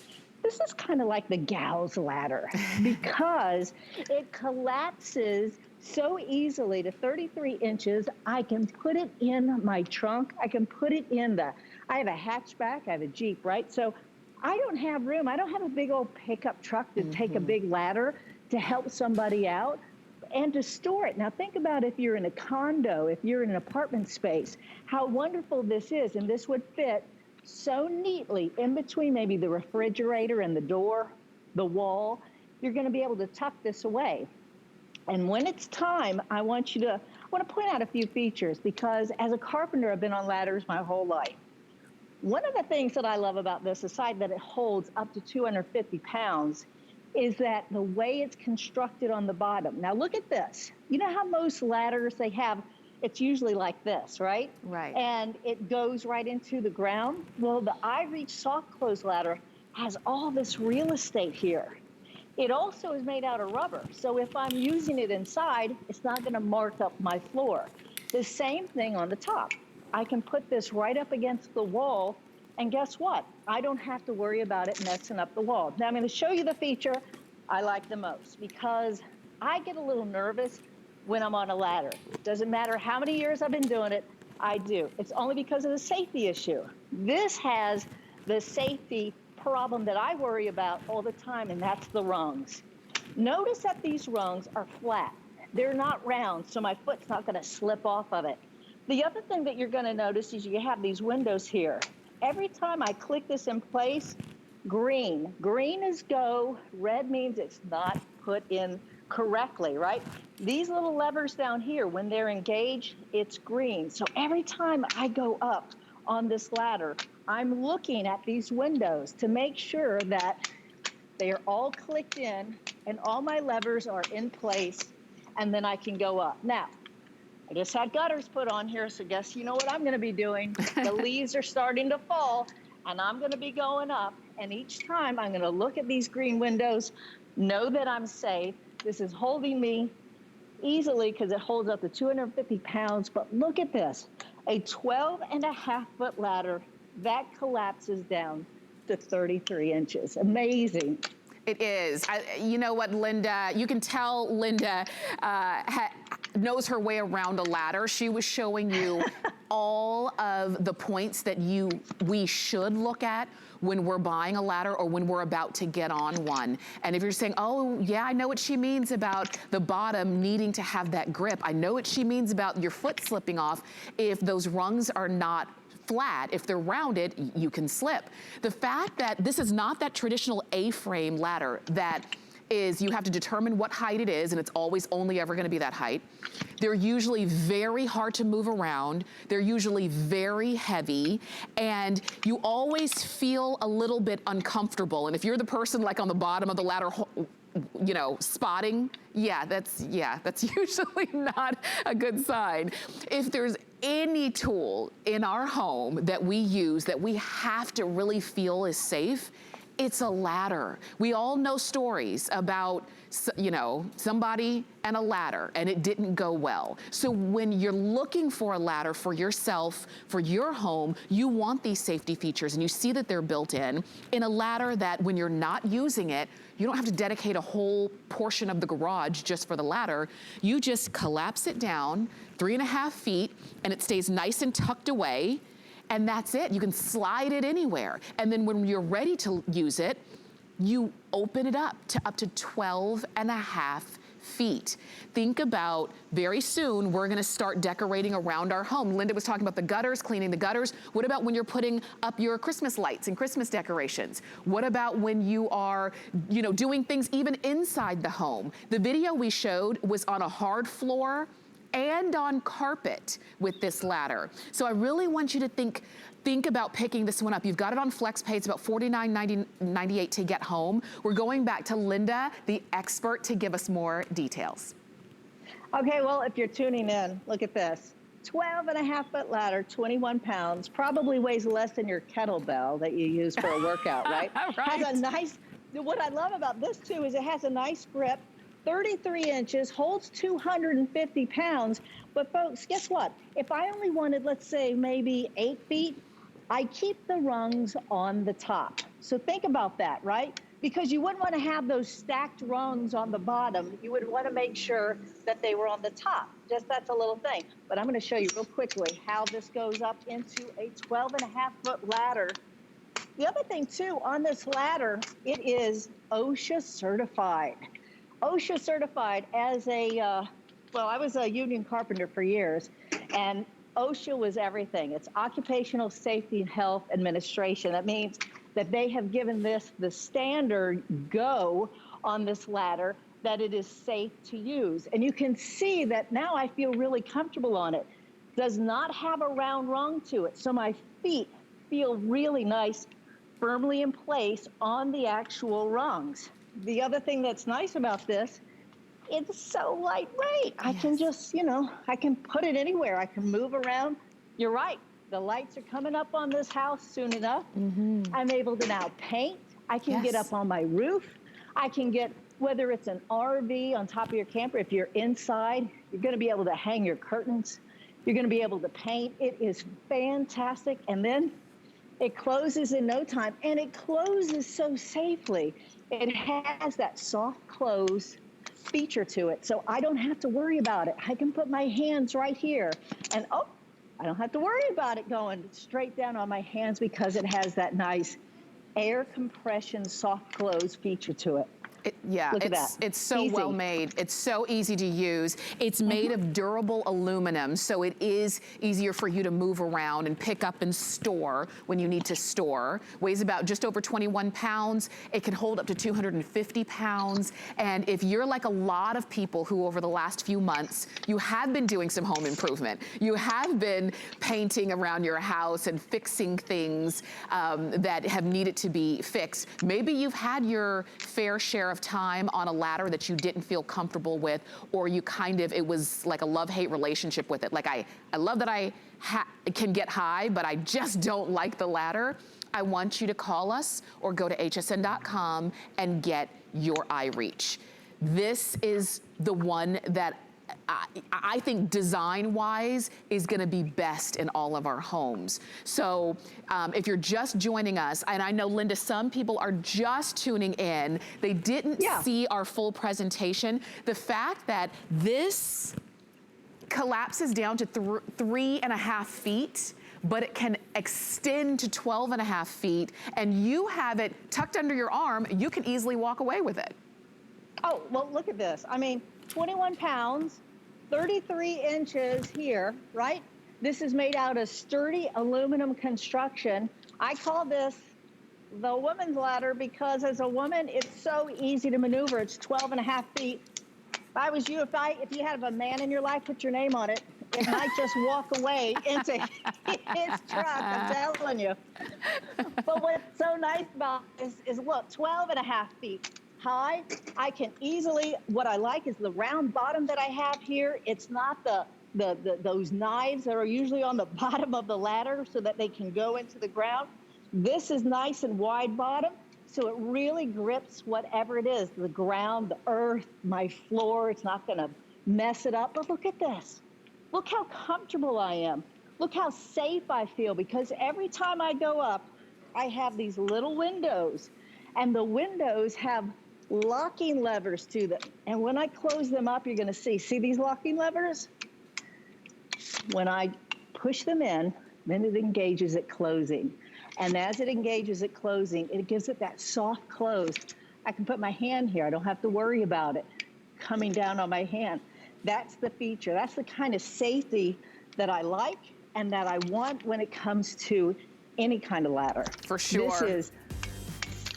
kind of like the gal's ladder, because it collapses so easily to 33 inches. I can put it in my trunk. I can put it in I have a hatchback, I have a Jeep, right? So I don't have room. I don't have a big old pickup truck to take a big ladder to help somebody out and to store it. Now think about if you're in a condo, if you're in an apartment space, how wonderful this is. And this would fit so neatly in between maybe the refrigerator and the door, the wall. You're going to be able to tuck this away. And when it's time, I want to point out a few features, because as a carpenter, I've been on ladders my whole life. One of the things that I love about this, aside that it holds up to 250 pounds, is that the way it's constructed on the bottom. Now look at this. You know how most ladders, it's usually like this, right? Right. And it goes right into the ground. Well, the iReach soft close ladder has all this real estate here. It also is made out of rubber. So if I'm using it inside, it's not gonna mark up my floor. The same thing on the top. I can put this right up against the wall, and guess what? I don't have to worry about it messing up the wall. Now I'm going to show you the feature I like the most, because I get a little nervous when I'm on a ladder. Doesn't matter how many years I've been doing it, I do. It's only because of the safety issue. This has the safety problem that I worry about all the time, and that's the rungs. Notice that these rungs are flat. They're not round, so my foot's not going to slip off of it. The other thing that you're going to notice is you have these windows here. Every time I click this in place, green. Green is go, red means it's not put in correctly, right? These little levers down here, when they're engaged, it's green. So every time I go up on this ladder, I'm looking at these windows to make sure that they are all clicked in and all my levers are in place, and then I can go up. Now, I just had gutters put on here, so guess you know what I'm going to be doing. The leaves are starting to fall, and I'm going to be going up. And each time I'm going to look at these green windows, know that I'm safe. This is holding me easily because it holds up to 250 pounds. But look at this, a 12.5-foot ladder that collapses down to 33 inches. Amazing. It is. You know what, Linda? You can tell Linda knows her way around a ladder. She was showing you all of the points that we should look at when we're buying a ladder or when we're about to get on one. And if you're saying, oh yeah, I know what she means about the bottom needing to have that grip. I know what she means about your foot slipping off if those rungs are not flat. If they're rounded, you can slip. The fact that this is not that traditional A-frame ladder that is, you have to determine what height it is, and it's always only ever gonna be that height. They're usually very hard to move around. They're usually very heavy, and you always feel a little bit uncomfortable. And if you're the person like on the bottom of the ladder, you know, spotting, that's usually not a good sign. If there's any tool in our home that we use that we have to really feel is safe, it's a ladder. We all know stories about, you know, somebody and a ladder and it didn't go well. So when you're looking for a ladder for yourself, for your home, you want these safety features, and you see that they're built in a ladder that when you're not using it, you don't have to dedicate a whole portion of the garage just for the ladder. You just collapse it down 3.5 feet and it stays nice and tucked away. And that's it. You can slide it anywhere. And then when you're ready to use it, you open it up to 12.5 feet. Think about, very soon, we're gonna start decorating around our home. Linda was talking about the gutters, cleaning the gutters. What about when you're putting up your Christmas lights and Christmas decorations? What about when you are, you know, doing things even inside the home? The video we showed was on a hard floor and on carpet with this ladder. So I really want you to think about picking this one up. You've got it on FlexPay. It's about $49.98 to get home. We're going back to Linda, the expert, to give us more details. Okay, well, if you're tuning in, look at this. 12.5-foot ladder, 21 pounds, probably weighs less than your kettlebell that you use for a workout, right? Right. Has a nice, what I love about this too is it has a nice grip, 33 inches, holds 250 pounds. But folks, guess what? If I only wanted, let's say, maybe 8 feet, I keep the rungs on the top. So think about that, right? Because you wouldn't want to have those stacked rungs on the bottom. You would want to make sure that they were on the top. Just that's a little thing. But I'm going to show you real quickly how this goes up into a 12.5-foot ladder. The other thing too, on this ladder, it is OSHA certified. OSHA certified as a, well, I was a union carpenter for years, and OSHA was everything. It's Occupational Safety and Health Administration. That means that they have given this the standard go on this ladder that it is safe to use. And you can see that now I feel really comfortable on it. Does not have a round rung to it, so my feet feel really nice, firmly in place on the actual rungs. The other thing that's nice about this, it's so lightweight. I can just, you know, I can put it anywhere. I can move around. You're right. The lights are coming up on this house soon enough. I'm able to now paint. I can get up on my roof. I can get, whether it's an RV on top of your camper, if you're inside, you're going to be able to hang your curtains. You're going to be able to paint. It is fantastic. And then it closes in no time, and it closes so safely. It has that soft close feature to it, so I don't have to worry about it. I can put my hands right here, and oh, I don't have to worry about it going straight down on my hands because it has that nice air compression soft close feature to it. Look at that. It's so Easy. well made. It's so easy to use. It's made of durable aluminum, so it is easier for you to move around and pick up and store when you need to store. Weighs about just over 21 pounds. It can hold up to 250 pounds. And if you're like a lot of people who over the last few months, you have been doing some home improvement. You have been painting around your house and fixing things that have needed to be fixed. Maybe you've had your fair share of time on a ladder that you didn't feel comfortable with, or you kind of, it was like a love-hate relationship with it. Like I love that I can get high, but I just don't like the ladder. I want you to call us or go to hsn.com and get your iReach. This is the one that I think design-wise is gonna be best in all of our homes. So if you're just joining us, and I know, Linda, some people are just tuning in, they didn't see our full presentation. The fact that this collapses down to 3.5 feet, but it can extend to 12.5 feet, and you have it tucked under your arm, you can easily walk away with it. Oh, well, look at this. I mean, 21 pounds, 33 inches here, right? This is made out of sturdy aluminum construction. I call this the woman's ladder because as a woman, it's so easy to maneuver. It's 12.5 feet. If I was you, if you had a man in your life, put your name on it, it might just walk away into his truck, I'm telling you. But what's so nice about this is look, 12.5 feet high. I can easily, what I like is the round bottom that I have here. It's not those knives that are usually on the bottom of the ladder so that they can go into the ground. This is nice and wide bottom, so it really grips whatever it is, the ground, the earth, my floor. It's not gonna mess it up. But look at this. Look how comfortable I am. Look how safe I feel, because every time I go up, I have these little windows, and the windows have locking levers to them. And when I close them up, you're gonna see these locking levers? When I push them in, then it engages at closing. And as it engages at closing, it gives it that soft close. I can put my hand here, I don't have to worry about it. coming down on my hand. That's the feature. That's the kind of safety that I like and that I want when it comes to any kind of ladder. For sure. This is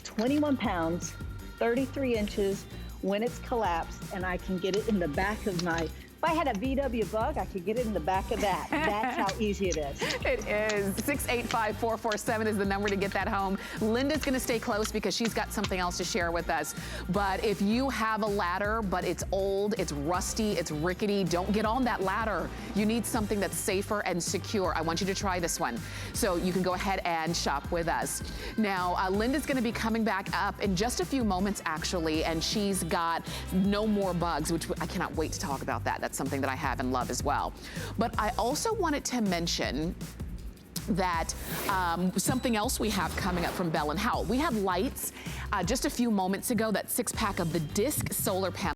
21 pounds, 33 inches when it's collapsed, and I can get it in the back of my, if I had a VW Bug, I could get it in the back of that. That's how easy it is. It is. 685-447 is the number to get that home. Linda's gonna stay close because she's got something else to share with us. But if you have a ladder, but it's old, it's rusty, it's rickety, don't get on that ladder. You need something that's safer and secure. I want you to try this one. So you can go ahead and shop with us. Now, Linda's gonna be coming back up in just a few moments, actually, and she's got No More Bugs, which I cannot wait to talk about that. That's something that I have and love as well. But I also wanted to mention that something else we have coming up from Bell & Howell. We have lights just a few moments ago, that 6-pack of the disc solar panel.